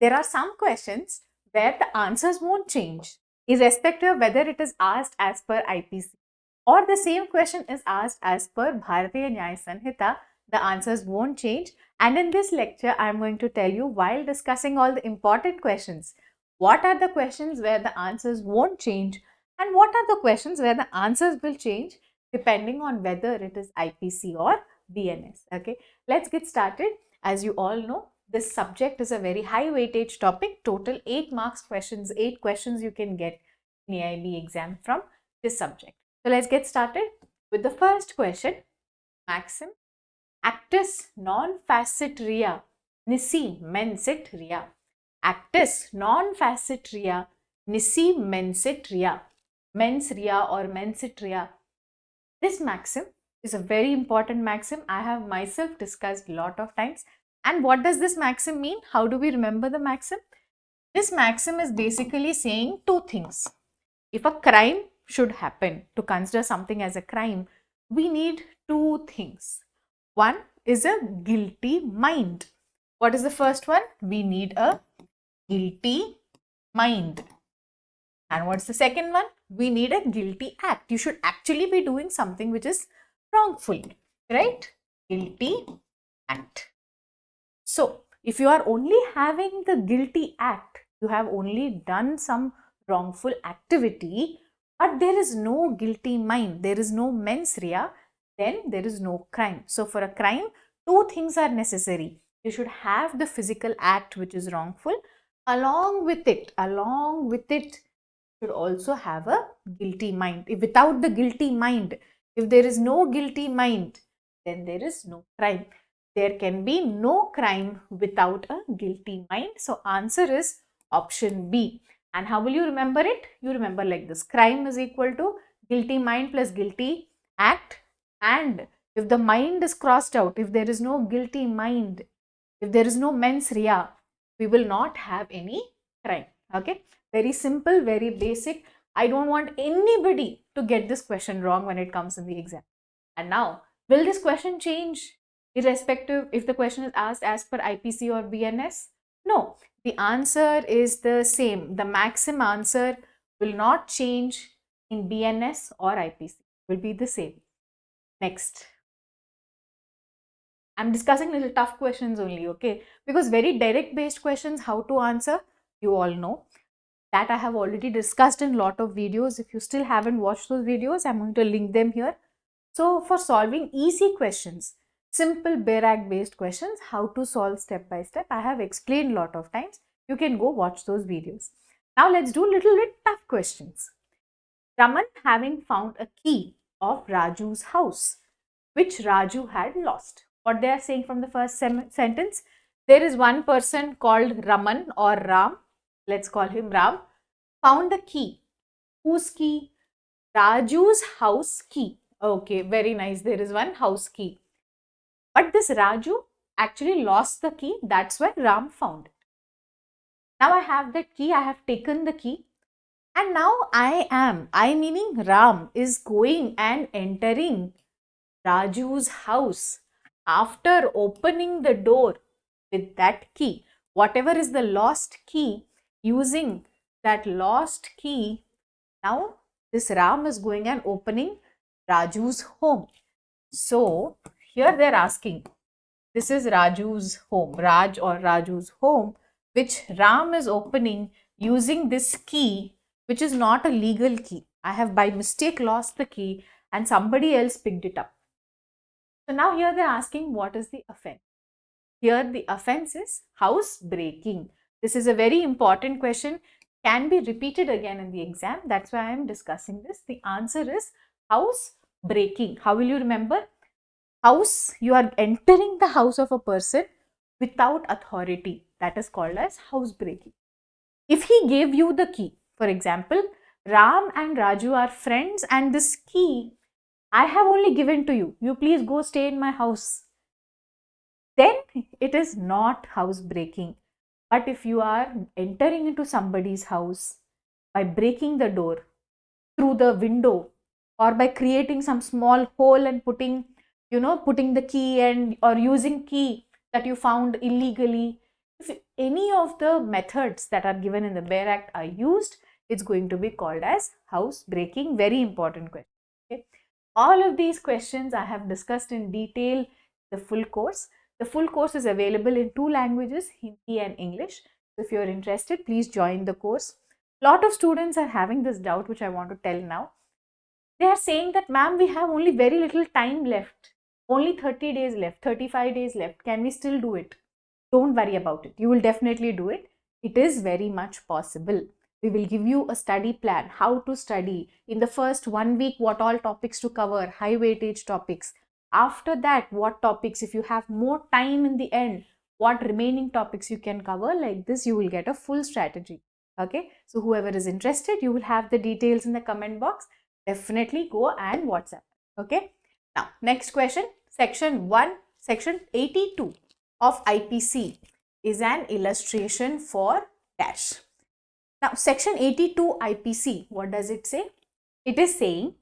there are some questions where the answers won't change, irrespective of whether it is asked as per IPC or the same question is asked as per Bharatiya Nyaya Sanhita, the answers won't change. And in this lecture, I am going to tell you, while discussing all the important questions, what are the questions where the answers won't change and what are the questions where the answers will change depending on whether it is IPC or BNS. Okay, let's get started. As you all know, this subject is a very high weightage topic. Total 8 marks questions, 8 questions you can get in AIBE exam from this subject. So let's get started with the first question. Maxim, actus non facit rea, nisi mensit rea. Actus non facit rea, nisi mensit rea. Mens rea or mensit rea. This maxim is a very important maxim. I have myself discussed a lot of times. And what does this maxim mean? How do we remember the maxim? This maxim is basically saying two things. If a crime should happen, to consider something as a crime, we need two things. One is a guilty mind. What is the first one? We need a guilty mind. And what's the second one? We need a guilty act. You should actually be doing something which is wrongful, right? Guilty act. So, if you are only having the guilty act, you have only done some wrongful activity, but there is no guilty mind, there is no mens rea, then there is no crime. So, for a crime, two things are necessary. You should have the physical act which is wrongful. Along with it, should also have a guilty mind. If without the guilty mind, if there is no guilty mind, then there is no crime. There can be no crime without a guilty mind. So answer is option B. And how will you remember it? You remember like this. Crime is equal to guilty mind plus guilty act. And if the mind is crossed out, if there is no guilty mind, if there is no mens rea, we will not have any crime. Okay. Very simple, very basic. I don't want anybody to get this question wrong when it comes in the exam. And now, will this question change irrespective if the question is asked as per IPC or BNS? No, the answer is the same. The maxim answer will not change in BNS or IPC. Will be the same. Next. I'm discussing little tough questions only, okay? Because very direct based questions, how to answer, you all know. That I have already discussed in a lot of videos. If you still haven't watched those videos, I'm going to link them here. So for solving easy questions, simple Berac based questions, how to solve step by step, I have explained a lot of times. You can go watch those videos. Now let's do little bit tough questions. Raman having found a key of Raju's house, which Raju had lost. What they are saying from the first sentence, there is one person called Raman or Ram, let's call him Ram, found the key. Whose key? Raju's house key. Okay, very nice. There is one house key. But this Raju actually lost the key. That's why Ram found it. Now I have that key. I have taken the key. And now I meaning Ram is going and entering Raju's house after opening the door with that key. Whatever is the lost key, using that lost key, now this Ram is going and opening Raju's home. So here they are asking, this is Raju's home, Raj or Raju's home, which Ram is opening using this key, which is not a legal key. I have by mistake lost the key and somebody else picked it up. So now here they are asking, what is the offense? Here the offense is house breaking. This is a very important question, can be repeated again in the exam. That's why I am discussing this. The answer is house breaking. How will you remember? House, you are entering the house of a person without authority. That is called as house breaking. If he gave you the key, for example, Ram and Raju are friends and this key I have only given to you. You please go stay in my house. Then it is not house breaking. But if you are entering into somebody's house by breaking the door through the window or by creating some small hole and putting the key and or using key that you found illegally, If any of the methods that are given in the Bare Act are used, it's going to be called as housebreaking. Very important question. Okay. All of these questions I have discussed in detail the full course. The full course is available in 2 languages, Hindi and English. So if you're interested, please join the course. Lot of students are having this doubt, which I want to tell now. They are saying that, ma'am, we have only very little time left. Only 30 days left, 35 days left. Can we still do it? Don't worry about it. You will definitely do it. It is very much possible. We will give you a study plan, how to study. In the first 1 week, what all topics to cover, high weightage topics. After that, what topics, if you have more time in the end, what remaining topics you can cover. Like this, you will get a full strategy. Okay. So whoever is interested, you will have the details in the comment box. Definitely go and WhatsApp. Okay. Now, next question, section 82 of IPC is an illustration for dash. Now, section 82 IPC, what does it say? It is saying,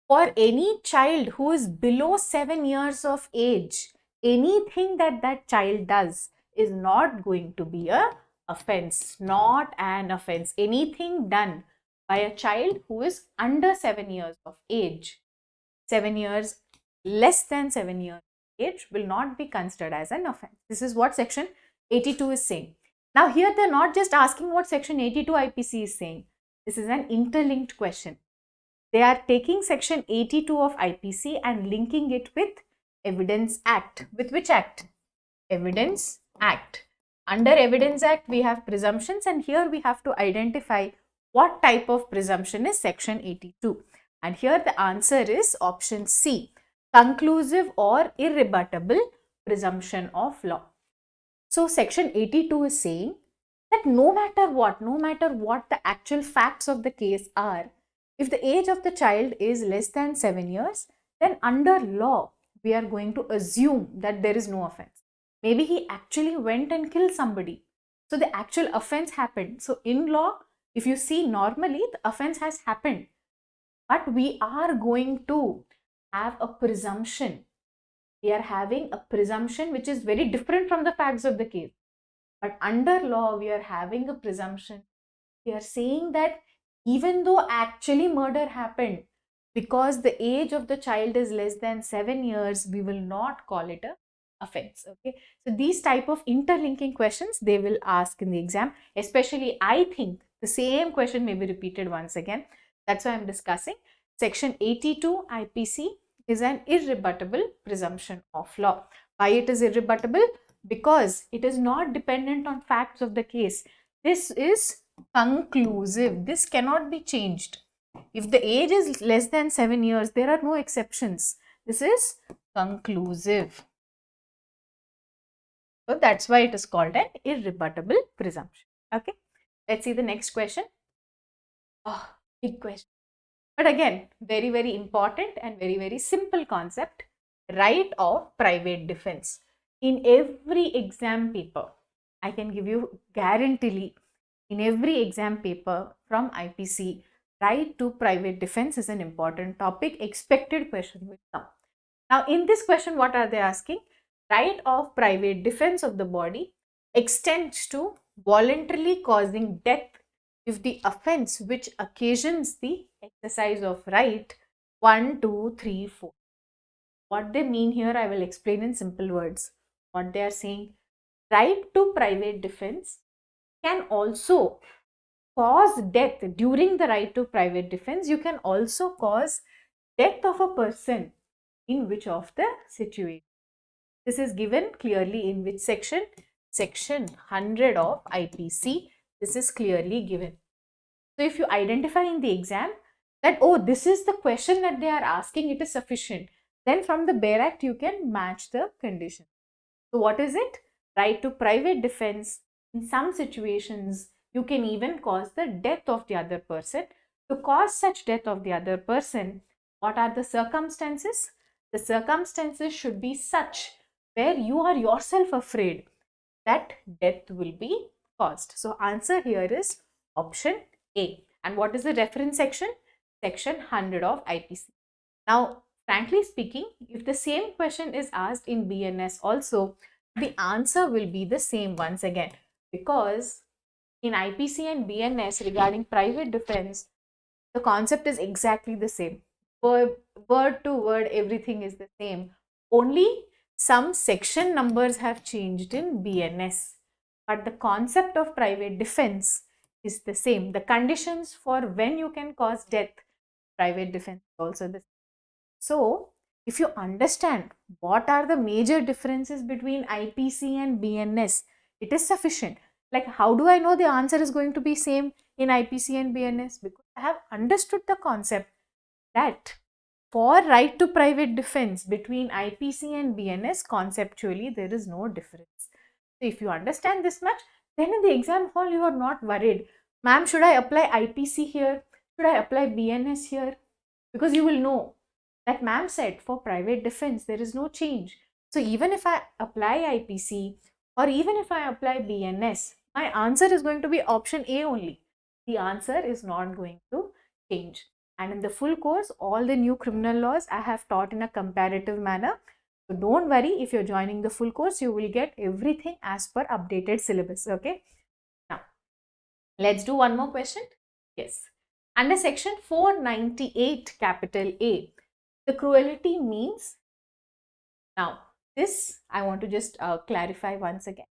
for any child who is below 7 years of age, anything that that child does is not going to be a offense, not an offense. Anything done by a child who is under 7 years of age, 7 years, less than 7 years of age, will not be considered as an offense. This is what section 82 is saying. Now here they're not just asking what section 82 IPC is saying. This is an interlinked question. They are taking section 82 of IPC and linking it with Evidence Act. With which act? Evidence Act. Under Evidence Act, we have presumptions, and here we have to identify what type of presumption is section 82. And here the answer is option C, conclusive or irrebuttable presumption of law. So section 82 is saying that no matter what the actual facts of the case are, if the age of the child is less than 7 years, then under law, we are going to assume that there is no offense. Maybe he actually went and killed somebody. So the actual offense happened. So in law, if you see normally, the offense has happened. But we are going to have a presumption. We are having a presumption which is very different from the facts of the case. But under law, we are having a presumption. We are saying that even though actually murder happened, because the age of the child is less than 7 years, we will not call it a offense. Okay. So these type of interlinking questions they will ask in the exam. Especially, I think the same question may be repeated once again. That's why I'm discussing. Section 82 IPC is an irrebuttable presumption of law. Why it is irrebuttable? Because it is not dependent on facts of the case. This is conclusive. This cannot be changed. If the age is less than 7 years, there are no exceptions. This is conclusive. So that's why it is called an irrebuttable presumption. Okay. Let's see the next question. Oh, big question. But again, very, very important and very, very simple concept. Right of private defense. In every exam paper, I can give you guaranteely, in every exam paper from IPC, right to private defense is an important topic. Expected question will come. Now, in this question, what are they asking? Right of private defense of the body extends to voluntarily causing death if the offense which occasions the exercise of right 1, 2, 3, 4. What they mean here, I will explain in simple words. What they are saying, right to private defense can also cause death. During the right to private defense, you can also cause death of a person in which of the situation. This is given clearly in which section? Section 100 of IPC. This is clearly given. So if you identify in the exam that, oh, this is the question that they are asking, it is sufficient, then from the Bare Act, you can match the condition. So what is it? Right to private defense. In some situations, you can even cause the death of the other person. To cause such death of the other person, what are the circumstances? The circumstances should be such where you are yourself afraid that death will be caused. So answer here is option A. And what is the reference section? Section 100 of IPC. Now, frankly speaking, if the same question is asked in BNS also, the answer will be the same once again, because in IPC and BNS regarding private defense, the concept is exactly the same. Word to word, everything is the same. Only some section numbers have changed in BNS, but the concept of private defense is the same. The conditions for when you can cause death, private defense is also the same. So, if you understand what are the major differences between IPC and BNS, it is sufficient. Like, how do I know the answer is going to be same in IPC and BNS? Because I have understood the concept that for right to private defense between IPC and BNS, conceptually there is no difference. So if you understand this much, then in the exam hall you are not worried. Ma'am, should I apply IPC here? Should I apply BNS here? Because you will know that ma'am said for private defense there is no change. So even if I apply IPC or even if I apply BNS, my answer is going to be option A only. The answer is not going to change. And in the full course, all the new criminal laws I have taught in a comparative manner. So don't worry, if you're joining the full course, you will get everything as per updated syllabus. Okay. Now, let's do one more question. Yes. Under section 498 capital A, the cruelty means. Now, this I want to just clarify once again.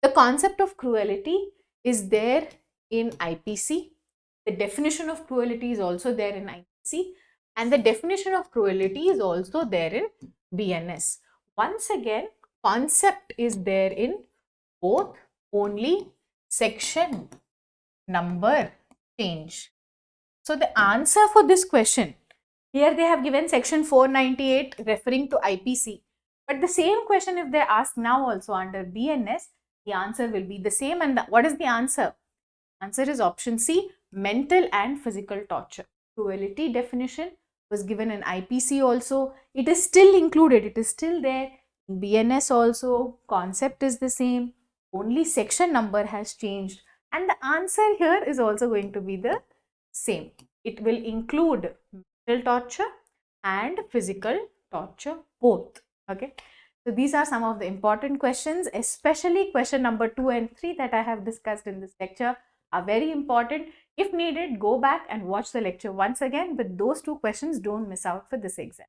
The concept of cruelty is there in IPC. The definition of cruelty is also there in IPC, and the definition of cruelty is also there in BNS. Once again, concept is there in both, only section number change. So the answer for this question, here they have given section 498 referring to IPC, but the same question if they ask now also under BNS, the answer will be the same. And what is the answer? Answer is option C, mental and physical torture. Cruelty definition was given in IPC also. It is still included. It is still there. In BNS also, concept is the same. Only section number has changed. And the answer here is also going to be the same. It will include mental torture and physical torture both. Okay. So these are some of the important questions, especially question number 2 and 3 that I have discussed in this lecture are very important. If needed, go back and watch the lecture once again, but those two questions don't miss out for this exam.